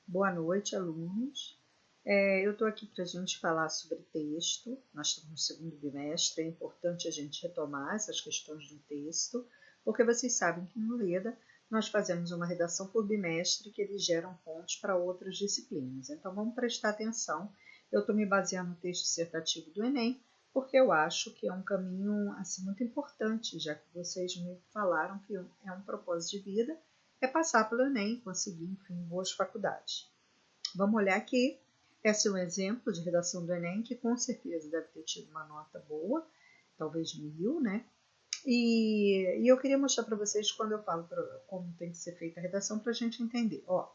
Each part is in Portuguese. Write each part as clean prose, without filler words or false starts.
Boa noite, alunos. Eu estou aqui para a gente falar sobre texto. Nós estamos no segundo bimestre, é importante a gente retomar essas questões do texto, porque vocês sabem que no Leda nós fazemos uma redação por bimestre que eles geram pontos para outras disciplinas. Então vamos prestar atenção. Eu estou me baseando no texto dissertativo do Enem, porque eu acho que é um caminho assim, muito importante, já que vocês me falaram que é um propósito de vida, é passar pelo Enem e conseguir, enfim, boas faculdades. Vamos olhar aqui. Esse é um exemplo de redação do Enem, que com certeza deve ter tido uma nota boa, talvez 1000, né? E eu queria mostrar para vocês quando eu falo como tem que ser feita a redação para a gente entender. Ó,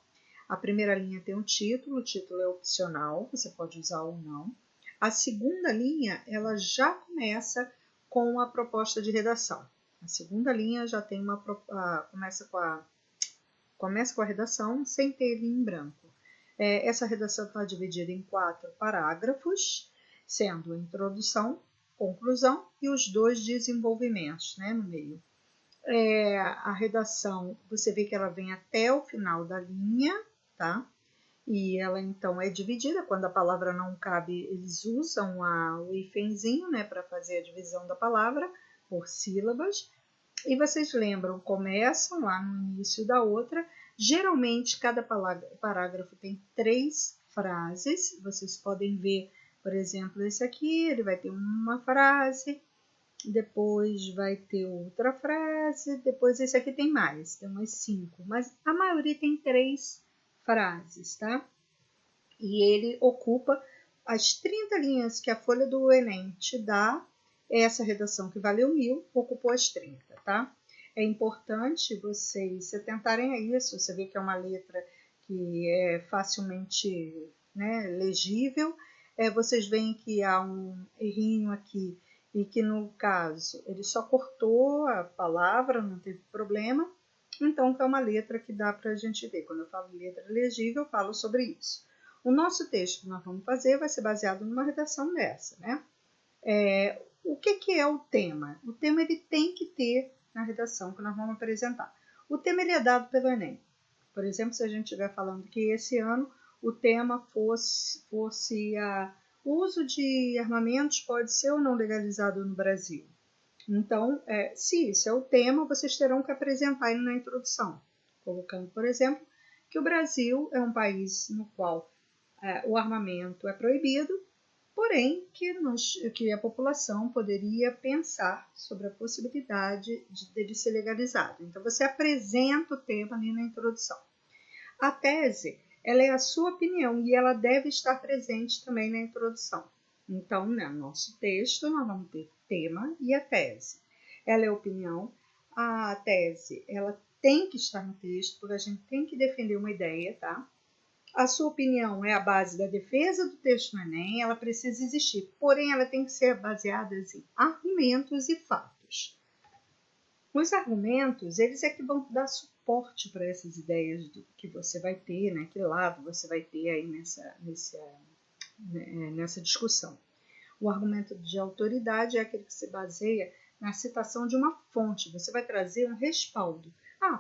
a primeira linha tem um título, o título é opcional, você pode usar ou não. A segunda linha, ela já começa com a proposta de redação. A segunda linha já tem começa com a redação sem ter linha em branco. Essa redação está dividida em 4 parágrafos, sendo a introdução, conclusão e os 2 desenvolvimentos, né, no meio. A redação, você vê que ela vem até o final da linha, tá? E ela então é dividida, quando a palavra não cabe, eles usam o hífenzinho, né, para fazer a divisão da palavra por sílabas. E vocês lembram, começam lá no início da outra. Geralmente, cada parágrafo tem 3 frases. Vocês podem ver, por exemplo, esse aqui, ele vai ter uma frase, depois vai ter outra frase, depois esse aqui tem mais, tem umas 5. Mas a maioria tem 3 frases, tá? E ele ocupa as 30 linhas que a folha do Enem te dá. Essa redação que valeu 1000 ocupou as 30, tá? É importante vocês se atentarem a isso. Você vê que é uma letra que é facilmente, né, legível. Vocês veem que há um errinho aqui e que no caso ele só cortou a palavra, não teve problema. Então é uma letra que dá para a gente ver. Quando eu falo letra legível, eu falo sobre isso. O nosso texto que nós vamos fazer vai ser baseado numa redação dessa, né? O que é o tema? O tema ele tem que ter na redação que nós vamos apresentar. O tema ele é dado pelo Enem. Por exemplo, se a gente estiver falando que esse ano o tema fosse o uso de armamentos pode ser ou não legalizado no Brasil. Então, se isso é o tema, vocês terão que apresentar ele na introdução, colocando, por exemplo, que o Brasil é um país no qual o armamento é proibido, porém que a população poderia pensar sobre a possibilidade dele ser legalizado. Então, você apresenta o tema ali na introdução. A tese, ela é a sua opinião e ela deve estar presente também na introdução. Então, no nosso texto, nós vamos ter tema e a tese. Ela é opinião. A tese, ela tem que estar no texto, porque a gente tem que defender uma ideia, tá? A sua opinião é a base da defesa do texto no Enem, ela precisa existir, porém ela tem que ser baseada em argumentos e fatos. Os argumentos, eles é que vão dar suporte para essas ideias que você vai ter, né? Que lado você vai ter aí nessa discussão. O argumento de autoridade é aquele que se baseia na citação de uma fonte. Você vai trazer um respaldo.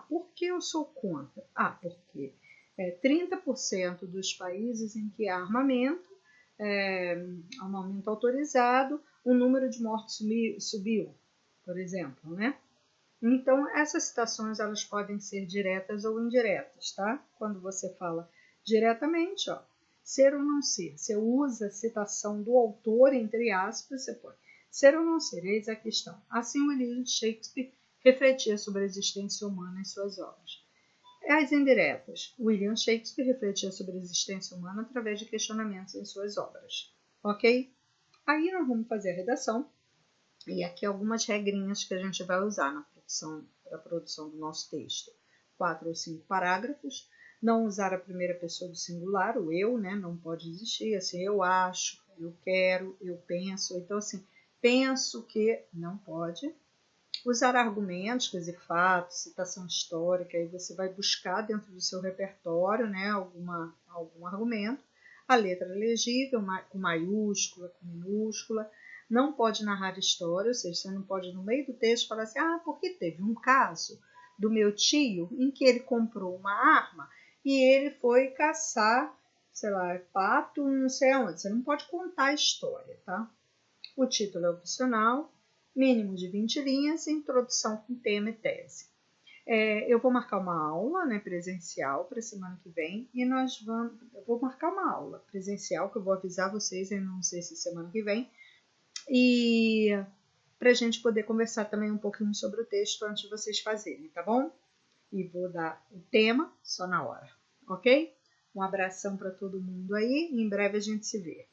Por que eu sou contra? Porque 30% dos países em que há armamento autorizado, o número de mortes subiu, por exemplo, né? Então, essas citações elas podem ser diretas ou indiretas, tá? Quando você fala diretamente, ser ou não ser, você usa a citação do autor, entre aspas, você põe ser ou não ser, eis a questão. Assim, William Shakespeare refletia sobre a existência humana em suas obras. As indiretas, William Shakespeare refletia sobre a existência humana através de questionamentos em suas obras, ok? Aí nós vamos fazer a redação, e aqui algumas regrinhas que a gente vai usar para a produção do nosso texto. 4 ou 5 parágrafos. Não usar a primeira pessoa do singular, o eu, né? Não pode existir. Assim, eu acho, eu quero, eu penso. Então, assim, penso que não pode. Usar argumentos, quer dizer, fatos, citação histórica. Aí você vai buscar dentro do seu repertório, né? Algum argumento. A letra legível, com maiúscula, com minúscula. Não pode narrar história, ou seja, você não pode no meio do texto falar assim, porque teve um caso do meu tio em que ele comprou uma arma e ele foi caçar, sei lá, pato, não sei aonde. Você não pode contar a história, tá? O título é opcional, mínimo de 20 linhas, introdução com tema e tese. Eu vou marcar uma aula, né, presencial para semana que vem e eu vou marcar uma aula presencial que eu vou avisar vocês, eu não sei se semana que vem, e para a gente poder conversar também um pouquinho sobre o texto antes de vocês fazerem, tá bom? E vou dar o tema só na hora, ok? Um abração para todo mundo aí e em breve a gente se vê.